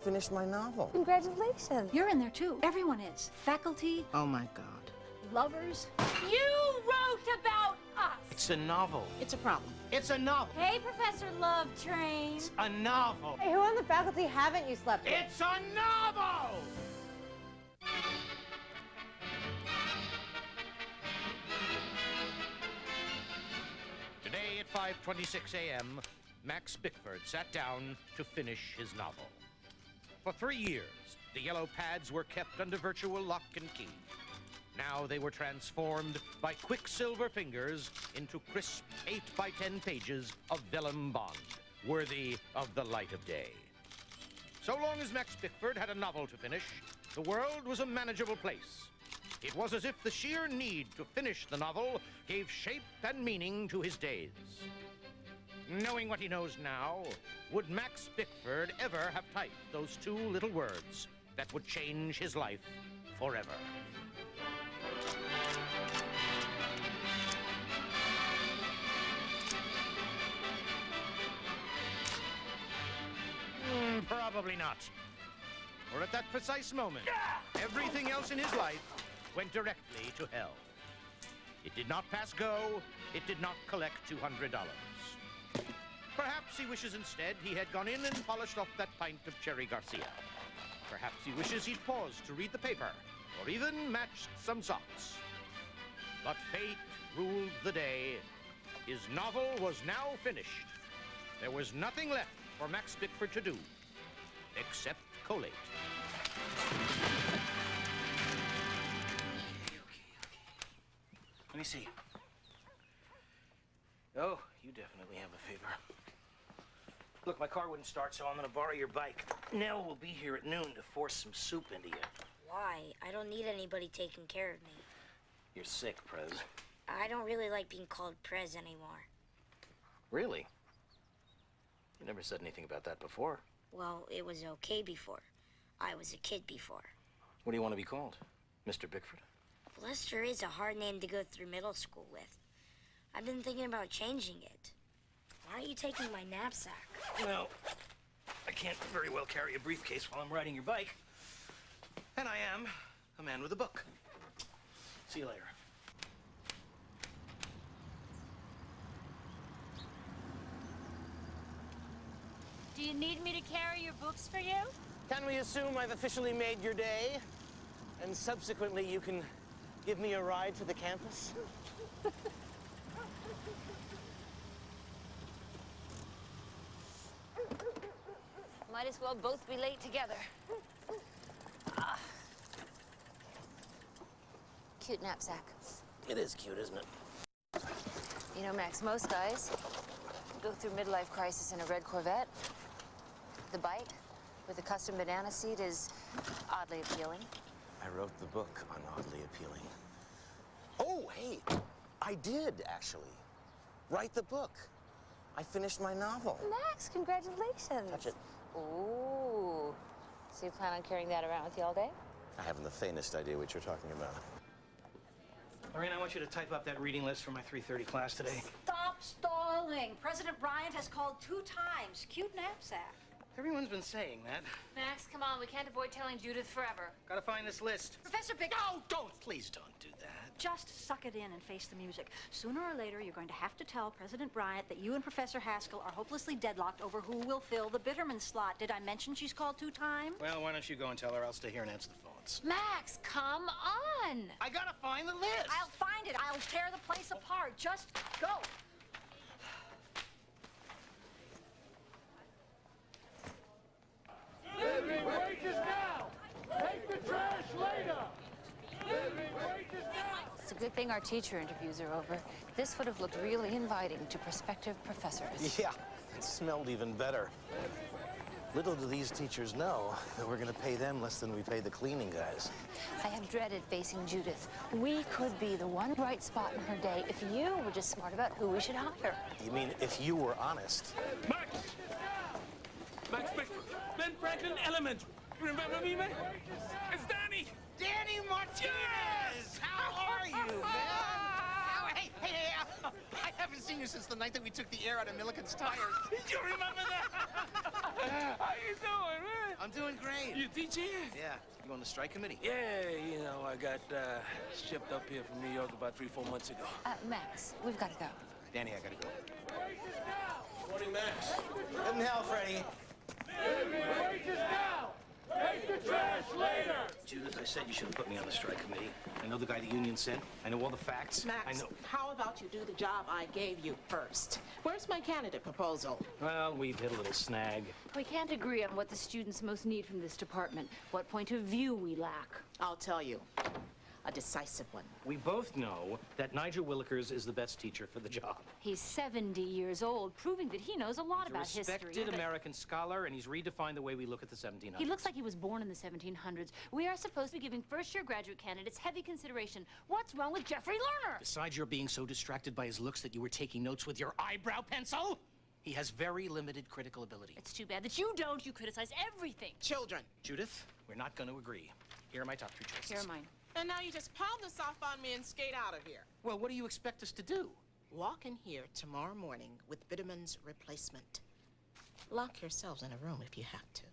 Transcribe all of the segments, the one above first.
finished my novel. Congratulations. You're in there too. Everyone is. Faculty. Oh my God. Lovers. You wrote about us. It's a novel. It's a problem. It's a novel. Hey, Professor Love Train. It's a novel. Hey, who on the faculty haven't you slept with? It's a novel! Today at 5:26 a.m., Max Bickford sat down to finish his novel. For 3 years, the yellow pads were kept under virtual lock and key. Now they were transformed by quicksilver fingers into crisp 8 by 10 pages of vellum bond, worthy of the light of day. So long as Max Bickford had a novel to finish, the world was a manageable place. It was as if the sheer need to finish the novel gave shape and meaning to his days. Knowing what he knows now, would Max Bickford ever have typed those 2 little words that would change his life forever? Probably not. For at that precise moment, everything else in his life went directly to hell. It did not pass go. It did not collect $200. Perhaps he wishes instead he had gone in and polished off that pint of Cherry Garcia. Perhaps he wishes he'd paused to read the paper, or even matched some socks. But fate ruled the day. His novel was now finished. There was nothing left for Max Bickford to do, except collate. Let me see. Oh, you definitely have a fever. Look, my car wouldn't start, so I'm gonna borrow your bike. Nell will be here at noon to force some soup into you. Why? I don't need anybody taking care of me. You're sick, Prez. I don't really like being called Prez anymore. Really? You never said anything about that before. Well, it was okay before. I was a kid before. What do you want to be called? Mr. Bickford? Lester is a hard name to go through middle school with. I've been thinking about changing it. Why aren't you taking my knapsack? Well, I can't very well carry a briefcase while I'm riding your bike. And I am a man with a book. See you later. Do you need me to carry your books for you? Can we assume I've officially made your day? And subsequently you can give me a ride to the campus? Might as well both be late together. Cute knapsack. It is cute, isn't it? You know, Max, most guys go through midlife crisis in a red Corvette. The bike with the custom banana seat is oddly appealing. I wrote the book on oddly appealing. Oh, hey, I did, actually. Write the book. I finished my novel. Max, congratulations. Touch it. Ooh. So you plan on carrying that around with you all day? I haven't the faintest idea what you're talking about. Lorraine, I want you to type up that reading list for my 3:30 class today. Stop stalling. President Bryant has called 2 times. Cute knapsack. Everyone's been saying that. Max, come on. We can't avoid telling Judith forever. Gotta find this list. Professor Bick. No, don't. Please don't do that. Just suck it in and face the music. Sooner or later, you're going to have to tell President Bryant that you and Professor Haskell are hopelessly deadlocked over who will fill the Bitterman slot. Did I mention she's called 2 times? Well, why don't you go and tell her? I'll stay here and answer the phones. Max, come on. I gotta find the list. I'll find it. I'll tear the place apart. Just go. Living wages now! Take the trash later! Living wages now! It's a good thing our teacher interviews are over. This would have looked really inviting to prospective professors. Yeah, it smelled even better. Little do these teachers know that we're gonna pay them less than we pay the cleaning guys. I have dreaded facing Judith. We could be the one bright spot in her day if you were just smart about who we should hire. You mean if you were honest? Max! Max Bickford, Ben Franklin Elementary. Remember me, man? It's Danny! Danny Martinez! How are you, man? Hey, I haven't seen you since the night that we took the air out of Milliken's tires. Do you remember that? How you doing, man? I'm doing great. You teaching? Yeah. You on the strike committee? Yeah, you know, I got shipped up here from New York about 3-4 months ago. Max, we've got to go. Danny, I gotta go. Morning, Max. Good in hell, Freddie. Wages now! Take the trash later! Judith, I said you should have put me on the strike committee. I know the guy the union sent. I know all the facts. Max, I know. how about you do the job I gave you first? Where's my candidate proposal? Well, we've hit a little snag. We can't agree on what the students most need from this department, what point of view we lack. I'll tell you. A decisive one. We both know that Nigel Willikers is the best teacher for the job. He's 70 years old, proving that he knows a lot about He's a history. respected American scholar, and he's redefined the way we look at the 1700s. He looks like he was born in the 1700s. We are supposed to be giving first-year graduate candidates heavy consideration. What's wrong with Jeffrey Lerner? Besides your being so distracted by his looks that you were taking notes with your eyebrow pencil, he has very limited critical ability. It's too bad that you don't. You criticize everything. Children. Judith, we're not going to agree. Here are my top 3 choices. Here are mine. And now you just palm this off on me and skate out of here. Well, what do you expect us to do? Walk in here tomorrow morning with Bitterman's replacement. Lock yourselves in a room if you have to.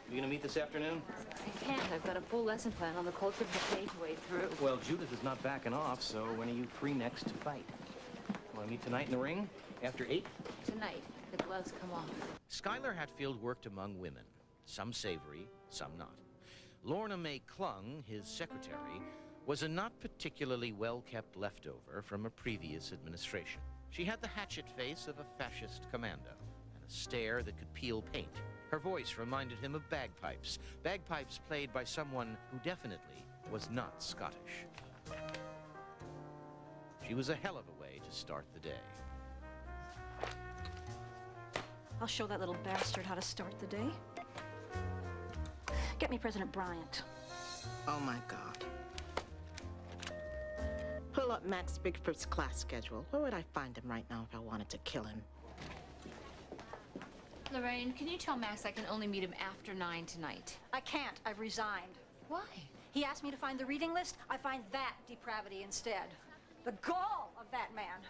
You gonna meet this afternoon? I can't. I've got a full lesson plan on the culture of the page way through. Well, Judith is not backing off, so when are you free next to fight? Want to meet tonight in the ring? After 8? Tonight, the gloves come off. Schuyler Hatfield worked among women, some savory, some not. Lorna May Clung, his secretary, was a not particularly well-kept leftover from a previous administration. She had the hatchet face of a fascist commando and a stare that could peel paint. Her voice reminded him of bagpipes, bagpipes played by someone who definitely was not Scottish. She was a hell of a way to start the day. I'll show that little bastard how to start the day. Get me President Bryant. Oh, my God. Pull up Max Bigford's class schedule. Where would I find him right now if I wanted to kill him? Lorraine, can you tell Max I can only meet him after 9 tonight? I can't. I've resigned. Why? He asked me to find the reading list. I find that depravity instead. The gall of that man.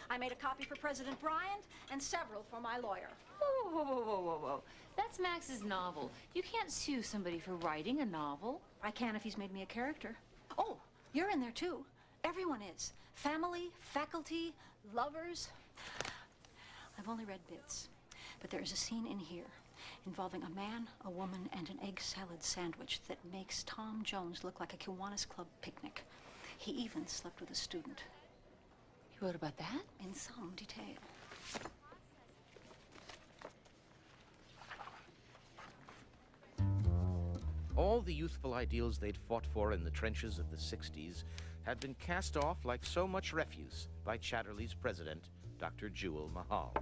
I made a copy for President Bryant and several for my lawyer. Whoa, whoa, whoa, whoa, whoa, whoa. That's Max's novel. You can't sue somebody for writing a novel. I can if he's made me a character. Oh, you're in there too. Everyone is. Family, faculty, lovers. I've only read bits, but there is a scene in here involving a man, a woman, and an egg salad sandwich that makes Tom Jones look like a Kiwanis Club picnic. He even slept with a student. You wrote about that? In some detail. All the youthful ideals they'd fought for in the trenches of the 60s had been cast off like so much refuse by Chatterley's president, Dr. Jewel Mahal.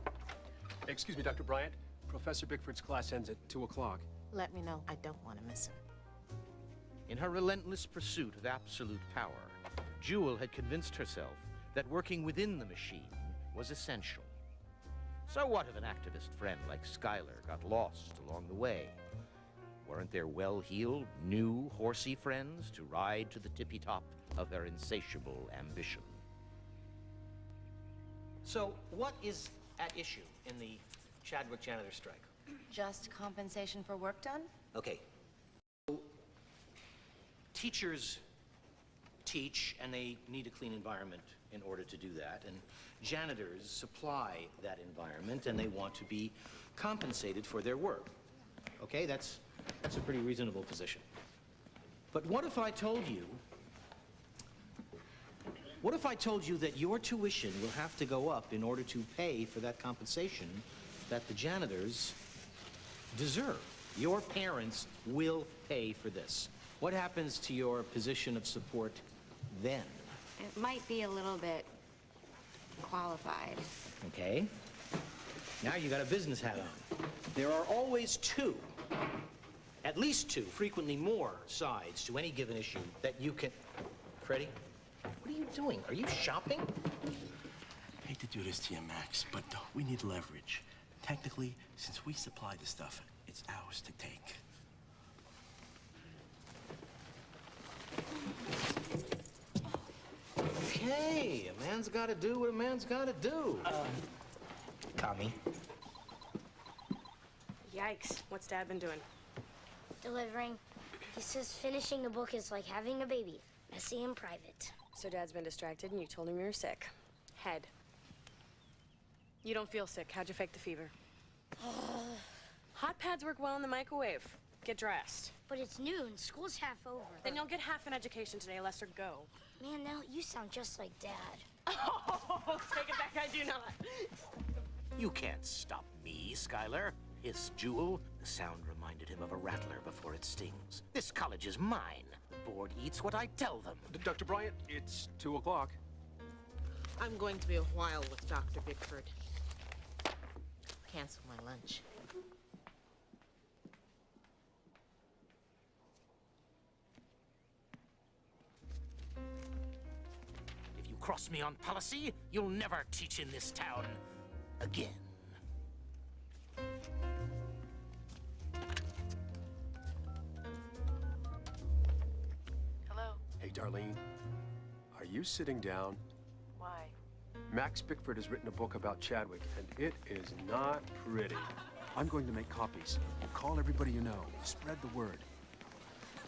Excuse me, Dr. Bryant. Professor Bickford's class ends at 2 o'clock. Let me know. I don't want to miss him. In her relentless pursuit of absolute power, Jewel had convinced herself that working within the machine was essential. So what if an activist friend like Schuyler got lost along the way? Weren't there well-heeled, new, horsey friends to ride to the tippy-top of their insatiable ambition? So, what is at issue in the Chadwick janitor strike? Just compensation for work done? Okay. So, teachers teach, and they need a clean environment in order to do that, and janitors supply that environment, and they want to be compensated for their work. Okay, that's a pretty reasonable position. But what if I told you that your tuition will have to go up in order to pay for that compensation that the janitors deserve? Your parents will pay for this. What happens to your position of support then? It might be a little bit qualified. Okay. Now you got a business hat on. There are always two, at least two, frequently more sides to any given issue that you can... Freddie, what are you doing? Are you shopping? Hate to do this to you, Max, but we need leverage. Technically, since we supply the stuff, it's ours to take. Okay, a man's got to do what a man's got to do. Tommy. Yikes. What's Dad been doing? Delivering. He says finishing a book is like having a baby. Messy and private. So Dad's been distracted and you told him you were sick. Head. You don't feel sick. How'd you fake the fever? Hot pads work well in the microwave. Get dressed. But it's noon. School's half over. Then you'll get half an education today, Lester. Go. Man, now you sound just like Dad. Oh, take it back. I do not. You can't stop me, Skylar. Hissed Jewel. The sound reminded him of a rattler before it stings. This college is mine. The board eats what I tell them. Dr. Bryant, it's 2 o'clock. I'm going to be a while with Dr. Bickford. Cancel my lunch. If you cross me on policy, you'll never teach in this town again. Hello? Hey, Darlene, are you sitting down? Why? Max Bickford has written a book about Chadwick, and it is not pretty. I'm going to make copies. Call everybody you know. Spread the word.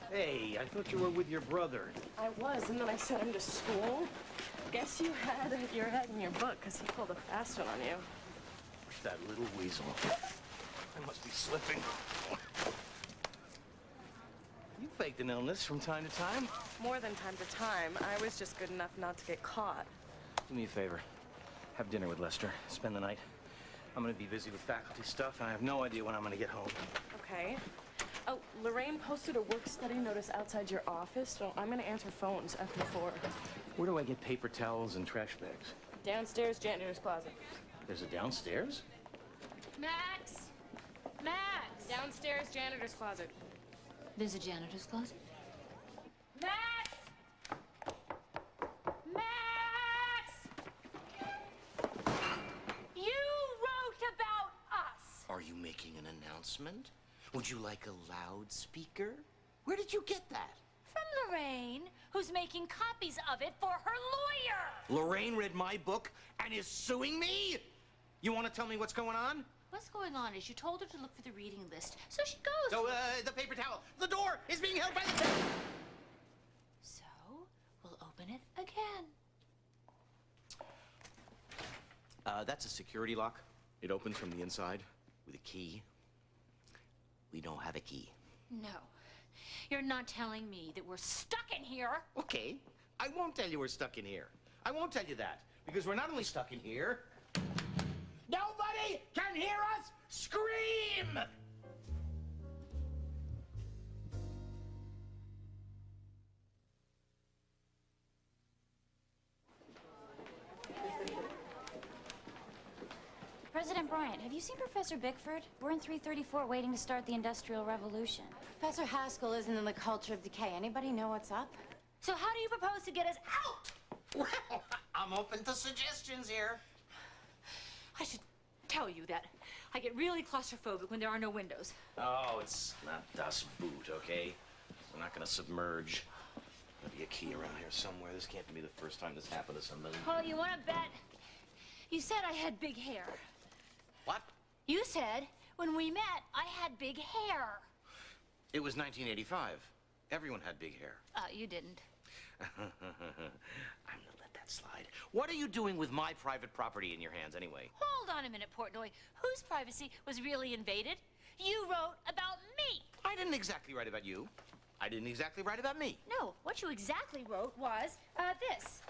Hey, I thought you were with your brother. I was, and then I sent him to school. Guess you had your head in your book, because he pulled a fast one on you. That little weasel. I must be slipping. You faked an illness from time to time. More than time to time. I was just good enough not to get caught. Do me a favor. Have dinner with Lester. Spend the night. I'm gonna be busy with faculty stuff, and I have no idea when I'm gonna get home. Okay. Oh, Lorraine posted a work-study notice outside your office, so I'm gonna answer phones after 4. Where do I get paper towels and trash bags? Downstairs, janitor's closet. There's a downstairs? Max! Max! Downstairs, janitor's closet. There's a janitor's closet? Max! Max! You wrote about us! Are you making an announcement? Would you like a loudspeaker? Where did you get that? From Lorraine, who's making copies of it for her lawyer! Lorraine read my book and is suing me? You want to tell me what's going on? What's going on is you told her to look for the reading list, so she goes. So, the paper towel. The door is being held by the... So, we'll open it again. That's a security lock. It opens from the inside with a key. We don't have a key. No. You're not telling me that we're stuck in here. Okay. I won't tell you we're stuck in here. I won't tell you that. Because we're not only stuck in here... Nobody can hear us scream! President Bryant, have you seen Professor Bickford? We're in 334 waiting to start the Industrial Revolution. Professor Haskell isn't in the culture of decay. Anybody know what's up? So how do you propose to get us out? Well, I'm open to suggestions here. I should tell you that I get really claustrophobic when there are no windows. Oh, it's not Das Boot, okay? We're not gonna submerge. There'll be a key around here somewhere. This can't be the first time this happened to somebody. Oh, you want to bet? You said I had big hair. What? You said when we met I had big hair. It was 1985. Everyone had big hair. You didn't. I'm gonna let that slide. What are you doing with my private property in your hands anyway? Hold on a minute, Portnoy. Whose privacy was really invaded? You wrote about me. I didn't exactly write about you. I didn't exactly write about me. No, what you exactly wrote was this.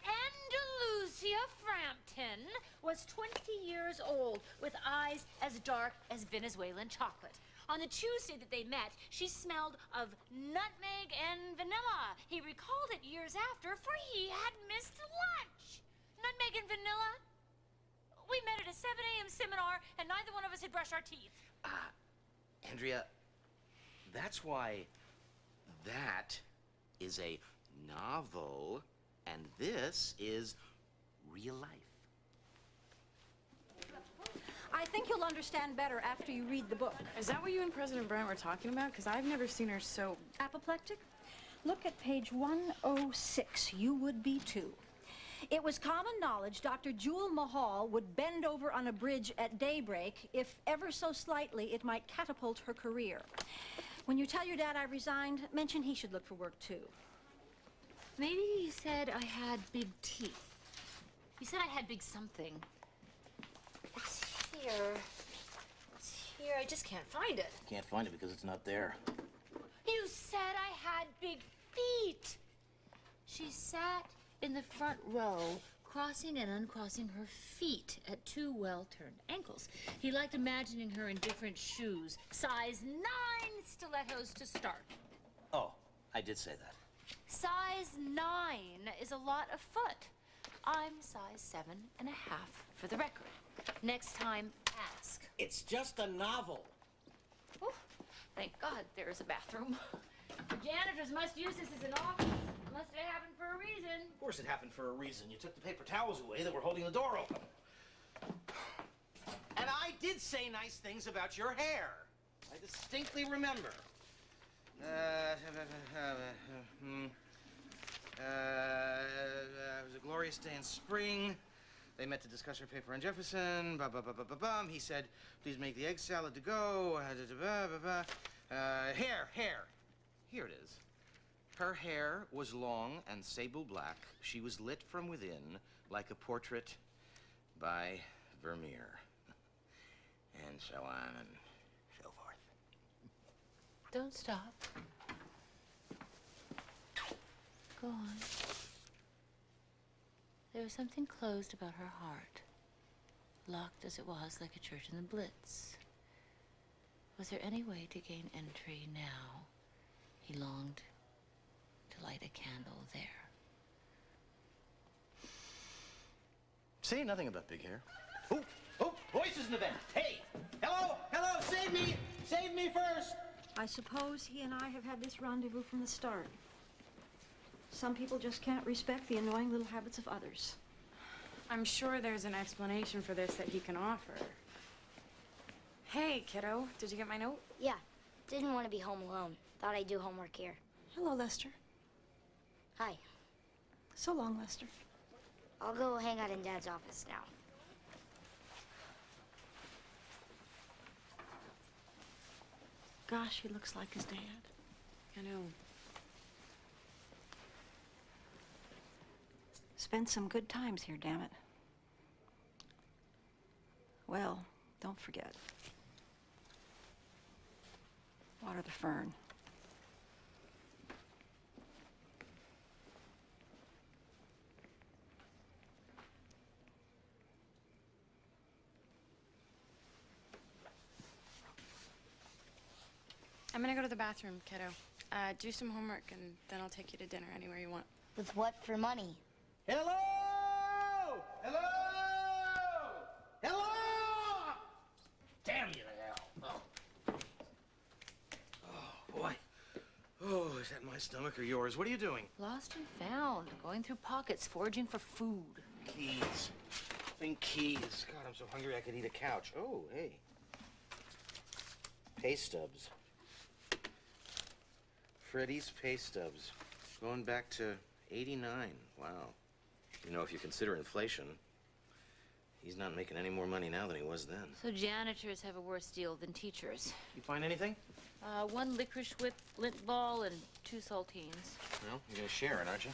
Andalusia Frampton was 20 years old with eyes as dark as Venezuelan chocolate. On the Tuesday that they met, she smelled of nutmeg and vanilla. He recalled it years after, for he had missed lunch. Nutmeg and vanilla? We met at a 7 a.m. seminar, and neither one of us had brushed our teeth. Andrea, that's why that is a novel, and this is real life. I think you'll understand better after you read the book. Is that what you and President Bryant were talking about? Because I've never seen her so... Apoplectic? Look at page 106. You would be too. It was common knowledge Dr. Jewel Mahal would bend over on a bridge at daybreak if ever so slightly it might catapult her career. When you tell your dad I resigned, mention he should look for work too. Maybe he said I had big teeth. He said I had big something. It's here. It's here. I just can't find it. Can't find it because it's not there. You said I had big feet. She sat in the front row, crossing and uncrossing her feet at two well-turned ankles. He liked imagining her in different shoes, size 9 stilettos to start. Oh, I did say that. Size 9 is a lot of foot. I'm size 7.5 for the record. Next time, ask. It's just a novel. Oh, thank God there's a bathroom. The janitors must use this as an office. It must have happened for a reason. Of course it happened for a reason. You took the paper towels away that were holding the door open. And I did say nice things about your hair. I distinctly remember. It was a glorious day in spring. They met to discuss her paper on Jefferson. He said, please make the egg salad to go. Hair. Here it is. Her hair was long and sable black. She was lit from within like a portrait by Vermeer. And so on and so forth. Don't stop. Go on. There was something closed about her heart, locked as it was like a church in the Blitz. Was there any way to gain entry now? He longed to light a candle there. See, nothing about big hair. Oh, voices in the vent. Hey, hello, save me first. I suppose he and I have had this rendezvous from the start. Some people just can't respect the annoying little habits of others. I'm sure there's an explanation for this that he can offer. Hey, kiddo, did you get my note? Yeah, didn't want to be home alone. Thought I'd do homework here. Hello, Lester. Hi. So long, Lester. I'll go hang out in Dad's office now. Gosh, he looks like his dad. I know. Spent some good times here, damn it. Well, don't forget. Water the fern. I'm gonna go to the bathroom, kiddo. Do some homework, and then I'll take you to dinner anywhere you want. With what for money? Hello! Damn you to hell. Oh, boy. Oh, is that my stomach or yours? What are you doing? Lost and found, going through pockets, foraging for food. Keys. Keys. God, I'm so hungry I could eat a couch. Oh, hey. Pay stubs. Freddie's pay stubs. Going back to 89. Wow. You know, if you consider inflation, he's not making any more money now than he was then. So janitors have a worse deal than teachers. You find anything? 1 licorice whip, lint ball, and 2 saltines. Well, you're gonna share it, aren't you?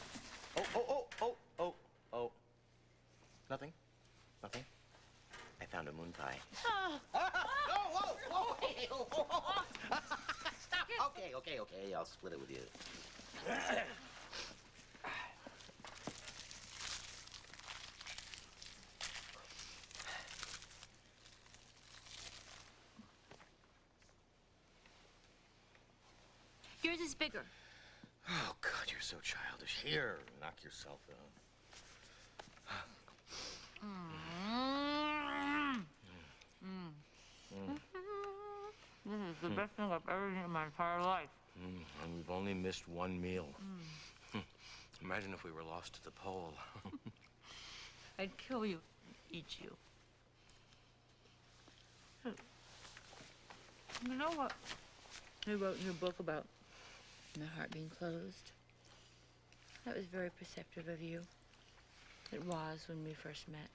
Oh. Nothing? I found a moon pie. Stop it! Okay, I'll split it with you. Yours is bigger. Oh, God, you're so childish. Here, knock yourself out. This is the best thing I've ever eaten in my entire life. And we've only missed one meal. Imagine if we were lost to the pole. I'd kill you, eat you. You know what you wrote in your book about my heart being closed? That was very perceptive of you. It was when we first met.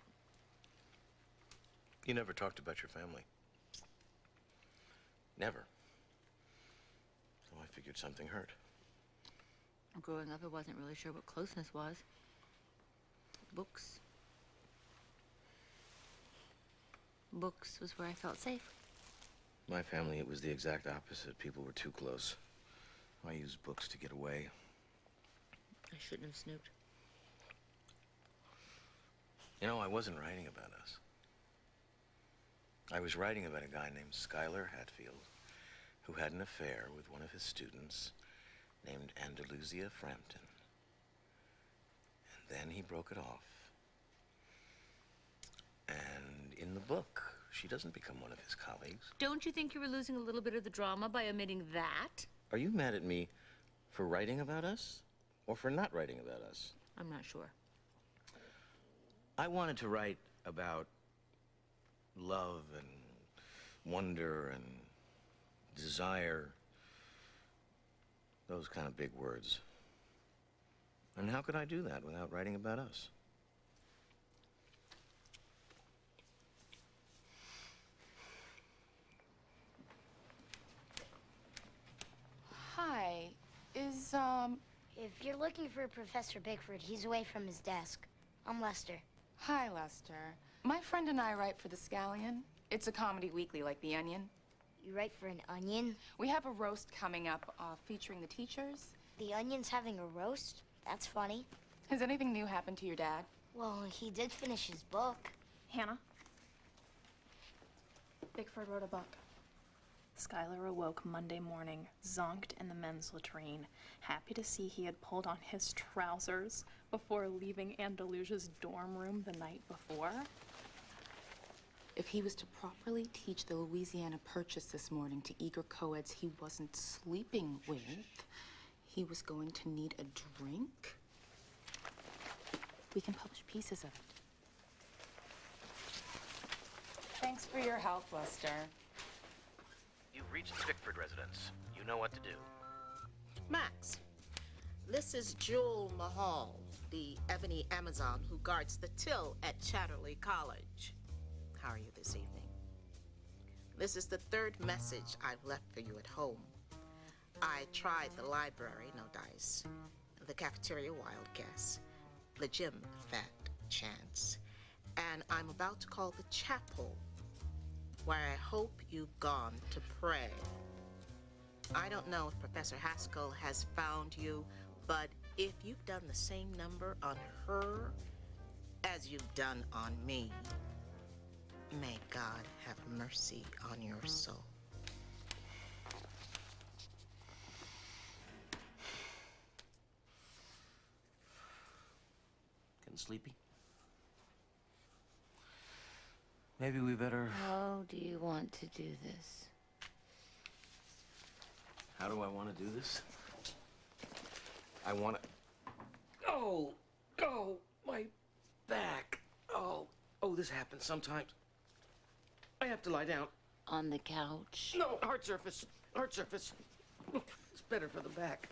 You never talked about your family. Never. So I figured something hurt. Growing up, I wasn't really sure what closeness was. Books. Books was where I felt safe. My family, it was the exact opposite. People were too close. I used books to get away. I shouldn't have snooped. You know, I wasn't writing about us. I was writing about a guy named Schuyler Hatfield who had an affair with one of his students named Andalusia Frampton. And then he broke it off. And in the book, she doesn't become one of his colleagues. Don't you think you were losing a little bit of the drama by omitting that? Are you mad at me for writing about us or for not writing about us? I'm not sure. I wanted to write about love and wonder and desire, those kind of big words. And how could I do that without writing about us? Hi, is, If you're looking for Professor Bickford, he's away from his desk. I'm Lester. Hi, Lester. My friend and I write for The Scallion. It's a comedy weekly like The Onion. You write for an Onion? We have a roast coming up featuring the teachers. The Onion's having a roast? That's funny. Has anything new happened to your dad? Well, he did finish his book. Hannah? Bickford wrote a book. Schuyler awoke Monday morning, zonked in the men's latrine, happy to see he had pulled on his trousers before leaving Andalusia's dorm room the night before. If he was to properly teach the Louisiana Purchase this morning to eager co-eds he wasn't sleeping with, he was going to need a drink. We can publish pieces of it. Thanks for your help, Lester. You've reached the Bickford residence. You know what to do. Max, this is Jewel Mahal, the ebony Amazon who guards the till at Chatterley College. How are you this evening? This is the third message I've left for you at home. I tried the library, no dice, the cafeteria, wild guess, the gym, fat chance, and I'm about to call the chapel, where I hope you've gone to pray. I don't know if Professor Haskell has found you, but if you've done the same number on her as you've done on me, may God have mercy on your soul. Getting sleepy? Maybe we better... How do you want to do this? How do I want to do this? I want to... Oh, my back. Oh, this happens sometimes. I have to lie down. On the couch? No, hard surface. Hard surface. It's better for the back.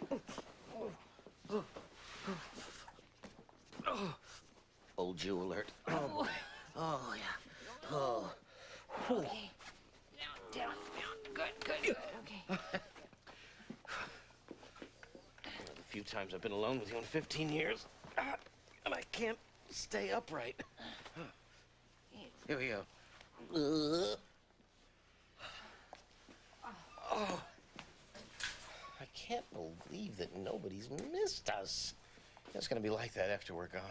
Old Jew alert. Oh, boy. Oh, yeah. Oh. Okay. Down. Good. Okay. The few times I've been alone with you in 15 years, and I can't stay upright. Here we go. Oh. I can't believe that nobody's missed us. It's gonna be like that after we're gone.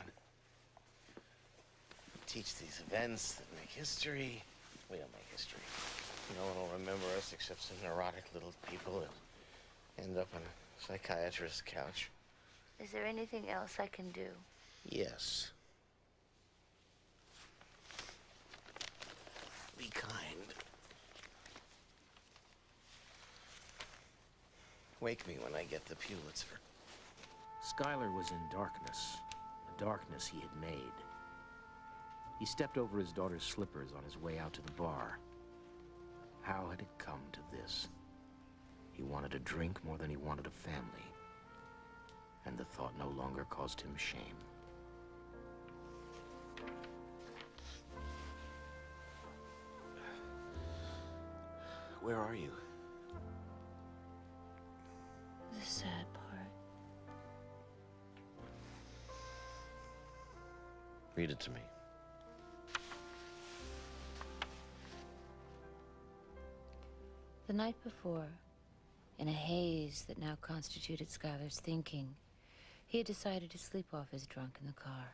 We teach these events that make history. We don't make history. No one will remember us except some neurotic little people that end up on a psychiatrist's couch. Is there anything else I can do? Yes. Be kind. Wake me when I get the Pulitzer. Schuyler was in darkness, a darkness he had made. He stepped over his daughter's slippers on his way out to the bar. How had it come to this? He wanted a drink more than he wanted a family. And the thought no longer caused him shame. Where are you? The sad part. Read it to me. The night before, in a haze that now constituted Schuyler's thinking, he had decided to sleep off his drunk in the car.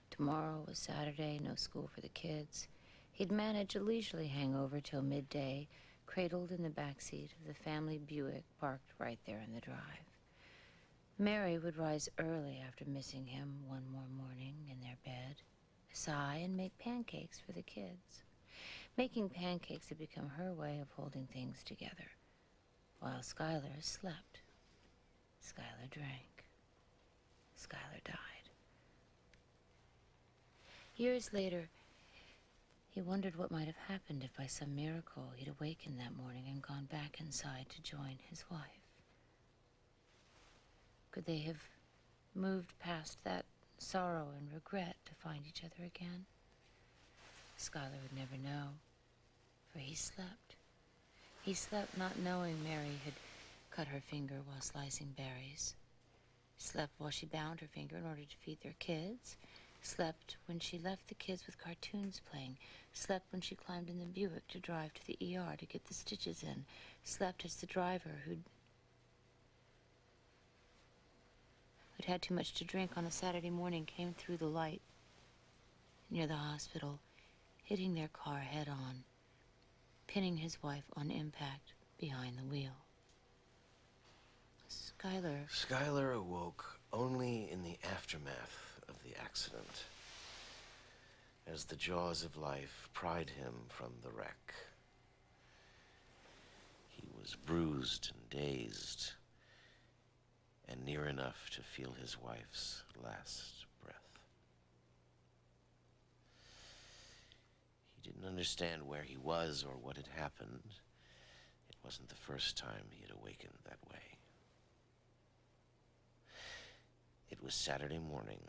Tomorrow was Saturday, no school for the kids. He'd manage a leisurely hangover till midday, cradled in the backseat of the family Buick parked right there in the drive. Mary would rise early after missing him one more morning in their bed, sigh and make pancakes for the kids. Making pancakes had become her way of holding things together, while Schuyler slept. Schuyler drank. Schuyler died. Years later, he wondered what might have happened if by some miracle he'd awakened that morning and gone back inside to join his wife. Could they have moved past that sorrow and regret to find each other again? Schuyler would never know, for he slept. He slept not knowing Mary had cut her finger while slicing berries. Slept while she bound her finger in order to feed their kids. Slept when she left the kids with cartoons playing. Slept when she climbed in the Buick to drive to the ER to get the stitches in. Slept as the driver who'd had too much to drink on a Saturday morning came through the light near the hospital, hitting their car head on, pinning his wife on impact behind the wheel. Schuyler awoke only in the aftermath of the accident, as the jaws of life pried him from the wreck. He was bruised and dazed, and near enough to feel his wife's last breath. He didn't understand where he was or what had happened. It wasn't the first time he had awakened that way. It was Saturday morning.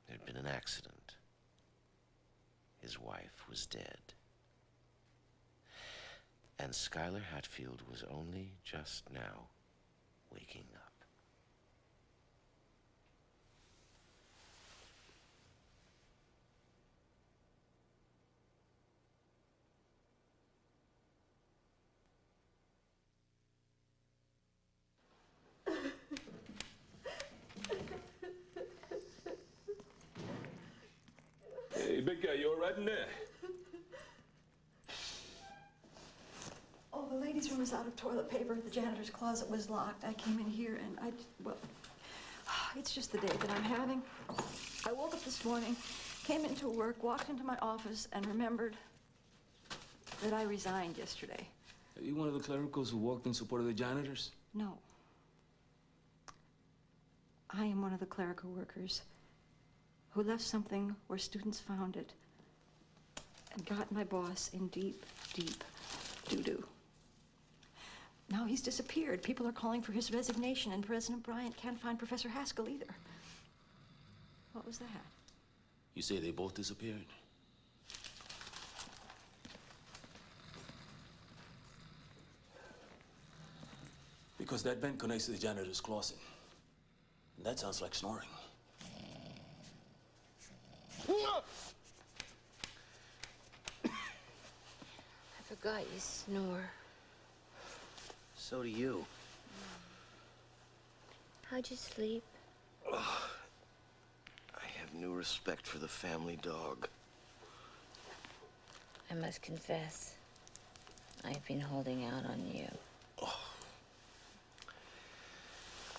There had been an accident. His wife was dead. And Schuyler Hatfield was only just now waking up. Hey, big guy, you all right in there? Oh, the ladies' room is out of toilet paper. The janitor's closet was locked. I came in here and well, it's just the day that I'm having. I woke up this morning, came into work, walked into my office, and remembered that I resigned yesterday. Are you one of the clericals who walked in support of the janitors? No. I am one of the clerical workers who left something where students found it and got my boss in deep, deep doo-doo. Now he's disappeared. People are calling for his resignation, and President Bryant can't find Professor Haskell either. What was that? You say they both disappeared? Because that vent connects to the janitor's closet. And that sounds like snoring. I forgot you snore. So do you. How'd you sleep? I have new respect for the family dog. I must confess, I've been holding out on you.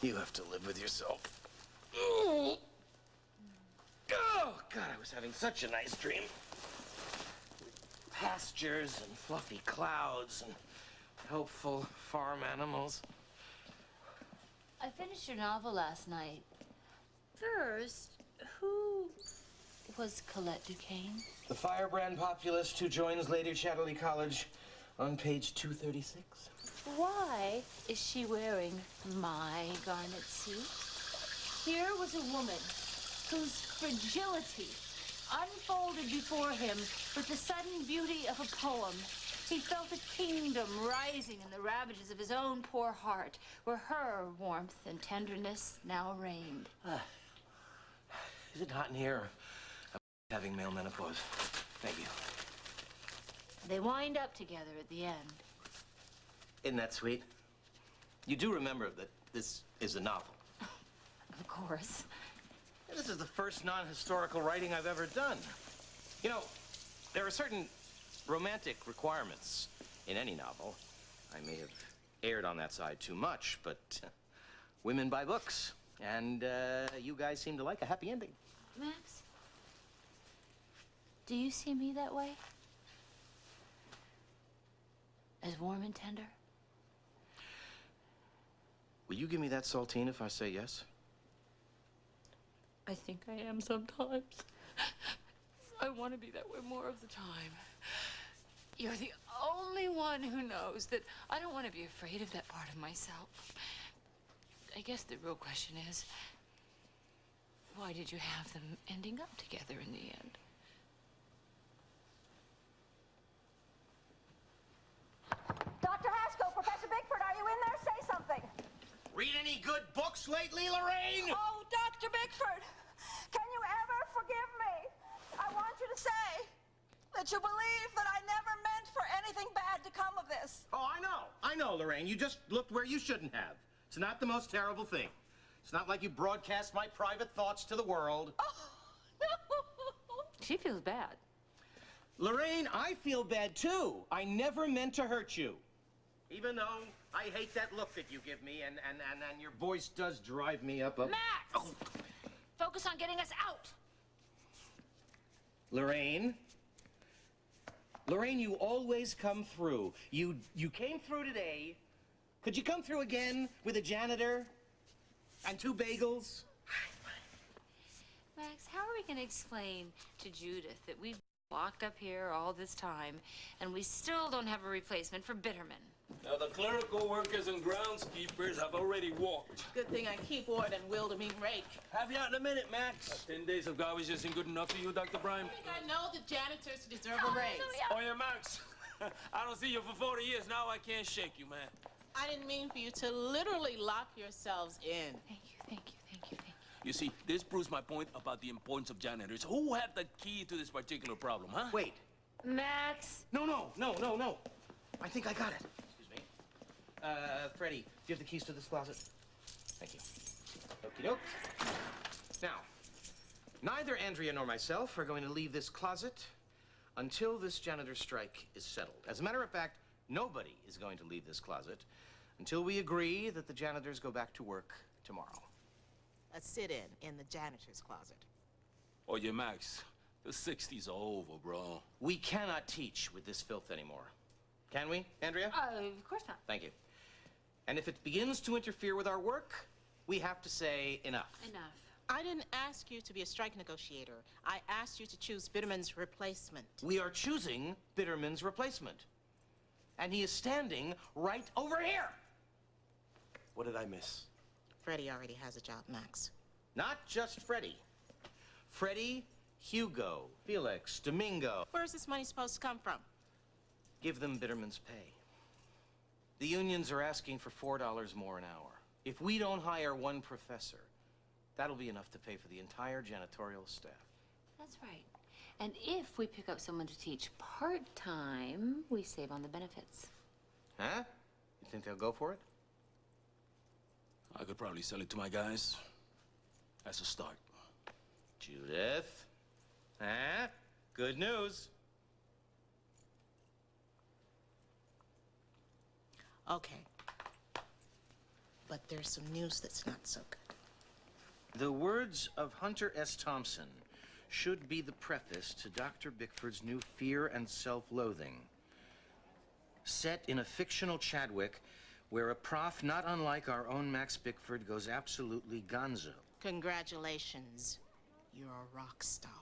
You have to live with yourself. Oh, God, I was having such a nice dream. Pastures and fluffy clouds and helpful farm animals. I finished your novel last night. First, who was Colette Duquesne? The firebrand populist who joins later Chatterley College on page 236. Why is she wearing my garnet suit? Here was a woman whose fragility unfolded before him with the sudden beauty of a poem. He felt a kingdom rising in the ravages of his own poor heart, where her warmth and tenderness now reigned. Is it hot in here? I'm having male menopause. Thank you. They wind up together at the end. Isn't that sweet? You do remember that this is a novel. Of course. This is the first non-historical writing I've ever done. You know, there are certain romantic requirements in any novel. I may have erred on that side too much, but women buy books. And you guys seem to like a happy ending. Max, do you see me that way? As warm and tender? Will you give me that saltine if I say yes? I think I am sometimes. I want to be that way more of the time. You're the only one who knows that I don't want to be afraid of that part of myself. I guess the real question is, why did you have them ending up together in the end? Dr. Haskell, Professor Bickford, are you in there? Say something. Read any good books lately, Lorraine? Oh, Dr. Bickford, can you ever forgive me? I want you to say that you believe that I never meant for anything bad to come of this. Oh, I know, Lorraine. You just looked where you shouldn't have. It's not the most terrible thing. It's not like you broadcast my private thoughts to the world. Oh, no. She feels bad. Lorraine, I feel bad too. I never meant to hurt you. Even though I hate that look that you give me, and your voice does drive me up. Max! Oh. Focus on getting us out. Lorraine, you always come through. You came through today. Could you come through again with a janitor and 2 bagels? Max, how are we going to explain to Judith that we've locked up here all this time and we still don't have a replacement for Bitterman? Now, the clerical workers and groundskeepers have already walked. Good thing I keep ward and will to mean rake. Have you out in a minute, Max? 10 days of garbage isn't good enough for you, Dr. Bryan? I know the janitors deserve a raise. Oh, yeah, Max. I don't see you for 40 years. Now I can't shake you, man. I didn't mean for you to literally lock yourselves in. Thank you, thank you, thank you, thank you. You see, this proves my point about the importance of janitors. Who had the key to this particular problem, huh? Wait. Max? No. I think I got it. Excuse me. Freddie, do you have the keys to this closet? Thank you. Okie doke. Now, neither Andrea nor myself are going to leave this closet until this janitor strike is settled. As a matter of fact, nobody is going to leave this closet until we agree that the janitors go back to work tomorrow. A sit-in the janitor's closet. Oh, yeah, Max. The 60s are over, bro. We cannot teach with this filth anymore. Can we, Andrea? Of course not. Thank you. And if it begins to interfere with our work, we have to say enough. Enough. I didn't ask you to be a strike negotiator. I asked you to choose Bitterman's replacement. We are choosing Bitterman's replacement. And he is standing right over here. What did I miss? Freddie already has a job, Max. Not just Freddie. Freddie, Hugo, Felix, Domingo. Where's this money supposed to come from? Give them Bitterman's pay. The unions are asking for $4 more an hour. If we don't hire one professor, that'll be enough to pay for the entire janitorial staff. That's right. And if we pick up someone to teach part-time, we save on the benefits. Huh? You think they'll go for it? I could probably sell it to my guys. That's a start. Judith? Huh? Good news. Okay. But there's some news that's not so good. The words of Hunter S. Thompson should be the preface to Dr. Bickford's new Fear and Self-Loathing. Set in a fictional Chadwick where a prof not unlike our own Max Bickford goes absolutely gonzo. Congratulations. You're a rock star.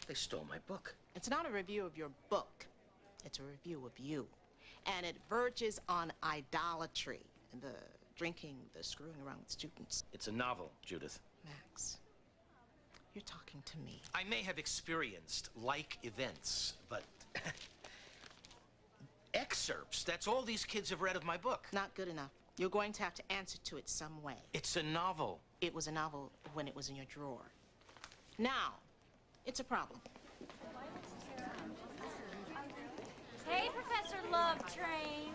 They stole my book. It's not a review of your book. It's a review of you. And it verges on idolatry and the drinking, the screwing around with students. It's a novel, Judith. Max, you're talking to me. I may have experienced like events, but excerpts. That's all these kids have read of my book. Not good enough. You're going to have to answer to it some way. It's a novel. It was a novel when it was in your drawer. Now, it's a problem. Hey, Professor Love Train.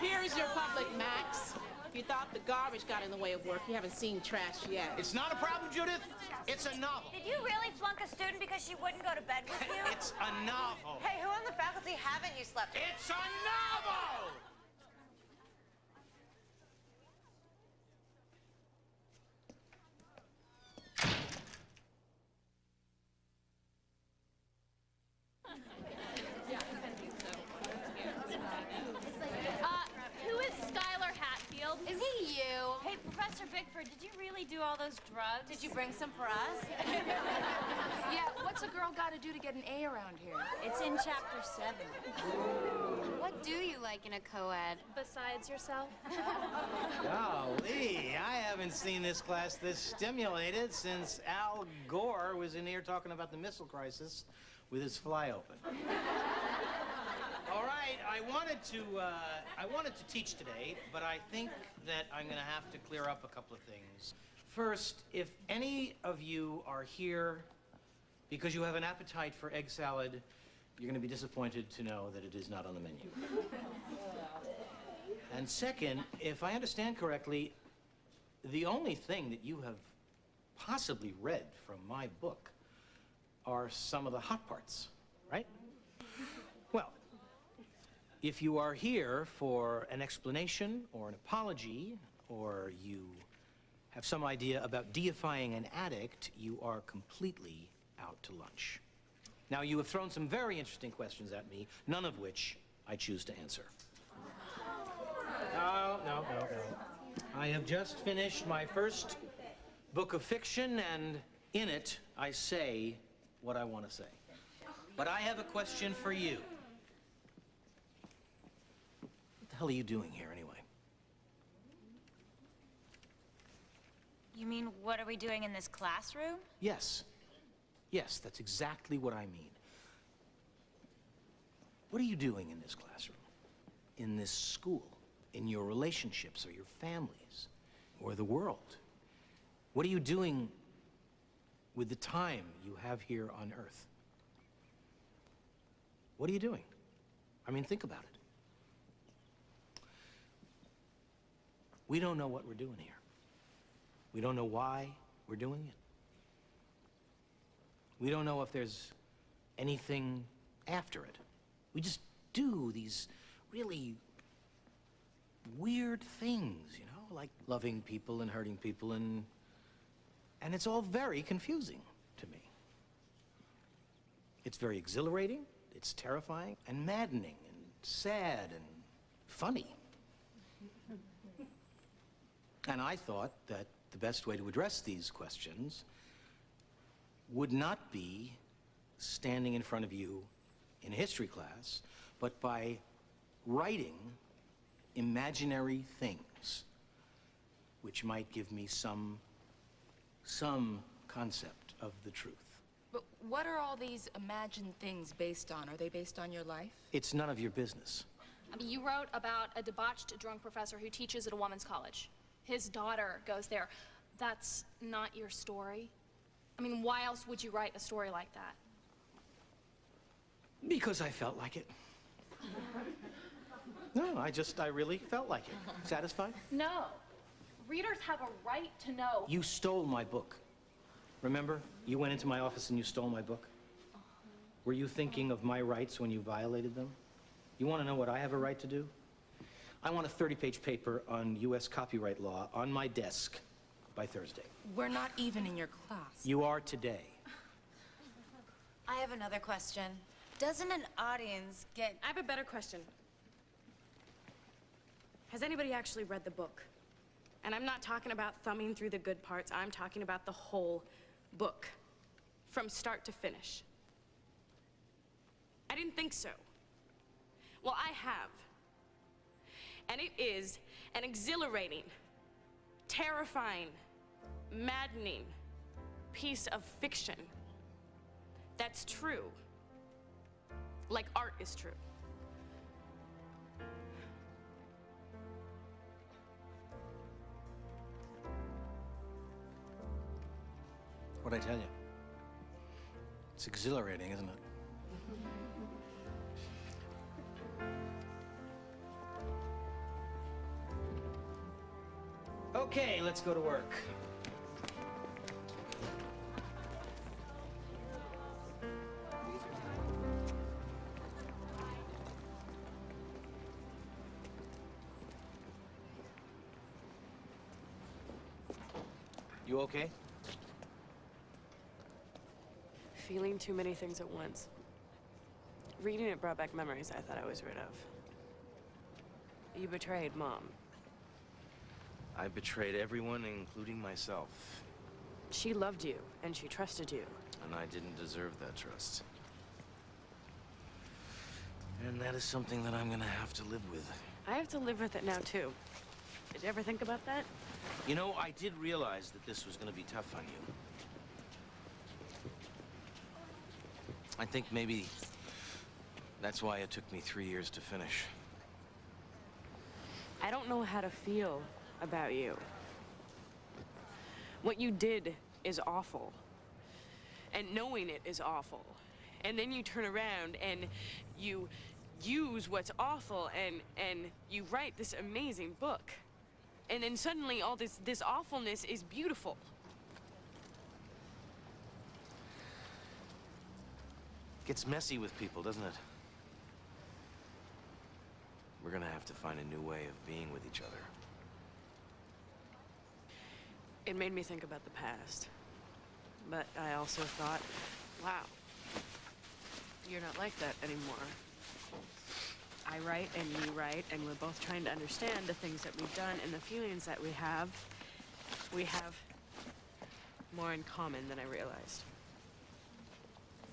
Here is your public, Max. If you thought the garbage got in the way of work, you haven't seen trash yet. It's not a problem, Judith. It's a novel. Did you really flunk a student because she wouldn't go to bed with you? It's a novel. Hey, who on the faculty haven't you slept with? It's a novel! Who is Skylar Hatfield? Is he you? Hey, Professor Bickford, did you really do all those drugs? Did you bring some for us? Yeah, what's a girl got to do to get an A around here? It's in chapter 7. What do you like in a co-ed? Besides yourself? Golly, I haven't seen this class this stimulated since Al Gore was in here talking about the missile crisis with his fly open. All right, I wanted to teach today, but I think that I'm going to have to clear up a couple of things. First, if any of you are here because you have an appetite for egg salad, you're going to be disappointed to know that it is not on the menu. And second, if I understand correctly, the only thing that you have possibly read from my book are some of the hot parts, right? Well, if you are here for an explanation or an apology, or you have some idea about deifying an addict, you are completely out to lunch. Now, you have thrown some very interesting questions at me, none of which I choose to answer. No. I have just finished my first book of fiction, and in it, I say what I want to say. But I have a question for you. What the hell are you doing here, anyway? You mean, what are we doing in this classroom? Yes. Yes, that's exactly what I mean. What are you doing in this classroom? In this school? In your relationships or your families? Or the world? What are you doing with the time you have here on Earth? What are you doing? I mean, think about it. We don't know what we're doing here. We don't know why we're doing it. We don't know if there's anything after it. We just do these really weird things, you know, like loving people and hurting people, and it's all very confusing to me. It's very exhilarating, it's terrifying, and maddening, and sad, and funny. And I thought that the best way to address these questions would not be standing in front of you in a history class, but by writing imaginary things which might give me some concept of the truth. But what are all these imagined things based on? Are they based on your life? It's none of your business. I mean, you wrote about a debauched drunk professor who teaches at a woman's college. His daughter goes there. That's not your story? I mean, why else would you write a story like that? Because I felt like it. No, I really felt like it. Satisfied? No. Readers have a right to know. You stole my book. Remember? You went into my office and you stole my book. Were you thinking of my rights when you violated them? You want to know what I have a right to do? I want a 30-page paper on U.S. copyright law on my desk by Thursday. We're not even in your class. You are today. I have another question. Doesn't an audience get... I have a better question. Has anybody actually read the book? And I'm not talking about thumbing through the good parts. I'm talking about the whole book, from start to finish. I didn't think so. Well, I have. And it is an exhilarating, terrifying, maddening piece of fiction that's true, like art is true. What'd I tell you? It's exhilarating, isn't it? Okay, let's go to work. You okay? Feeling too many things at once. Reading it brought back memories I thought I was rid of. You betrayed Mom. I betrayed everyone, including myself. She loved you, and she trusted you. And I didn't deserve that trust. And that is something that I'm gonna have to live with. I have to live with it now, too. Did you ever think about that? You know, I did realize that this was gonna be tough on you. I think maybe that's why it took me 3 years to finish. I don't know how to feel about you. What you did is awful. And knowing it is awful. And then you turn around and you use what's awful and you write this amazing book. And then suddenly all this awfulness is beautiful. Gets messy with people, doesn't it? We're gonna have to find a new way of being with each other. It made me think about the past. But I also thought, wow, you're not like that anymore. I write and you write, and we're both trying to understand the things that we've done and the feelings that we have. We have more in common than I realized.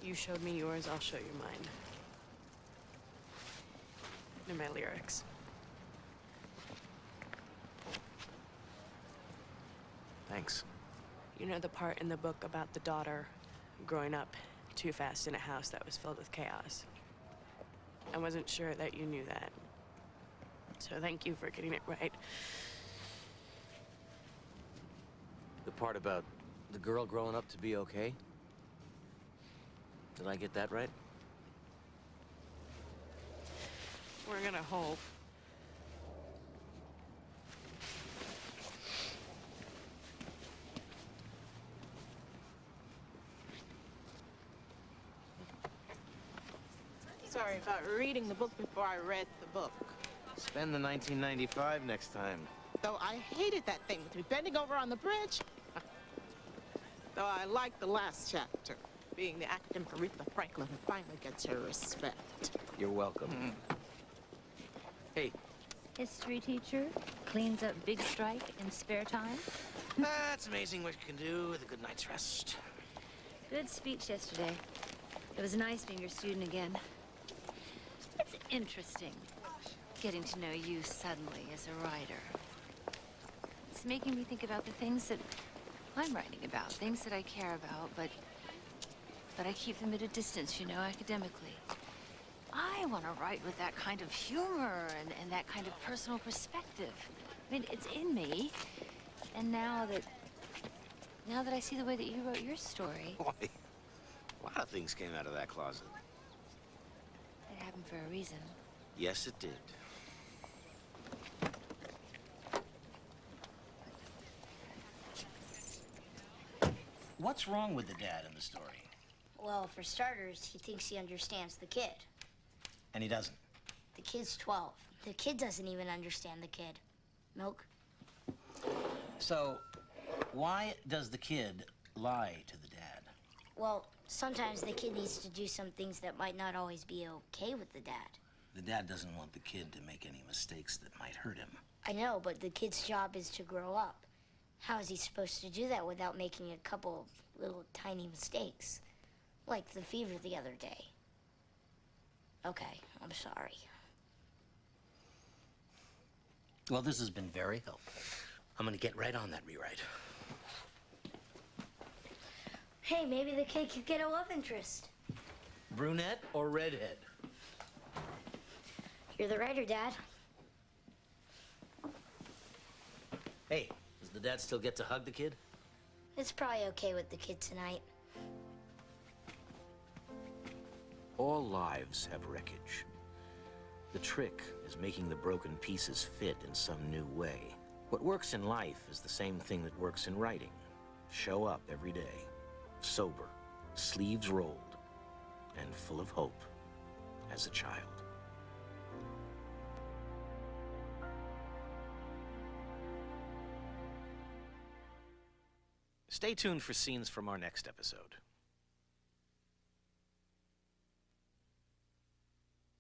You showed me yours, I'll show you mine. And my lyrics. Thanks. You know the part in the book about the daughter growing up too fast in a house that was filled with chaos? I wasn't sure that you knew that. So thank you for getting it right. The part about the girl growing up to be okay? Did I get that right? We're gonna hope. Sorry about reading the book before I read the book. Spend the 1995 next time. Though I hated that thing with me bending over on the bridge. Though I liked the last chapter, being the academic Aretha Franklin who finally gets her respect. You're welcome. Hey. History teacher cleans up big strike in spare time. That's amazing what you can do with a good night's rest. Good speech yesterday. It was nice being your student again. It's interesting getting to know you suddenly as a writer. It's making me think about the things that I'm writing about, things that I care about, but I keep them at a distance, you know, academically. I want to write with that kind of humor and that kind of personal perspective. I mean, it's in me. And now that I see the way that you wrote your story. Boy, a lot of things came out of that closet. It happened for a reason. Yes, it did. What's wrong with the dad in the story? Well, for starters, he thinks he understands the kid. And he doesn't. The kid's 12. The kid doesn't even understand the kid. Milk? So, why does the kid lie to the dad? Well, sometimes the kid needs to do some things that might not always be okay with the dad. The dad doesn't want the kid to make any mistakes that might hurt him. I know, but the kid's job is to grow up. How is he supposed to do that without making a couple of little tiny mistakes? Like the fever the other day. Okay, I'm sorry. Well, this has been very helpful. I'm gonna get right on that rewrite. Hey, maybe the kid could get a love interest. Brunette or redhead? You're the writer, Dad. Hey, does the dad still get to hug the kid? It's probably okay with the kid tonight. All lives have wreckage. The trick is making the broken pieces fit in some new way. What works in life is the same thing that works in writing. Show up every day, sober, sleeves rolled, and full of hope as a child. Stay tuned for scenes from our next episode.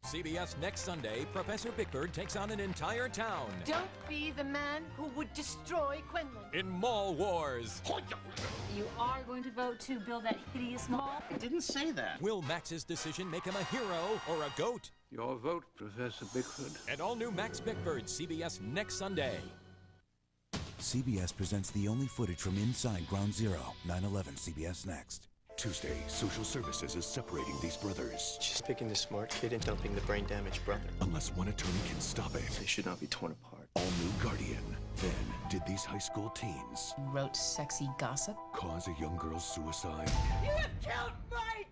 CBS next Sunday, Professor Bickford takes on an entire town Don't be the man who would destroy Quinlan. in mall wars. You are going to vote to build that hideous mall? I didn't say that. Will Max's decision make him a hero or a goat? Your vote, Professor Bickford. And all new Max Bickford, CBS next Sunday. CBS presents the only footage from inside Ground Zero. 9/11 CBS Next. Tuesday, social services is separating these brothers. She's picking the smart kid and dumping the brain-damaged brother. Unless one attorney can stop it. They should not be torn apart. All new Guardian. Then, did these high school teens Wrote sexy gossip? cause a young girl's suicide? You have killed my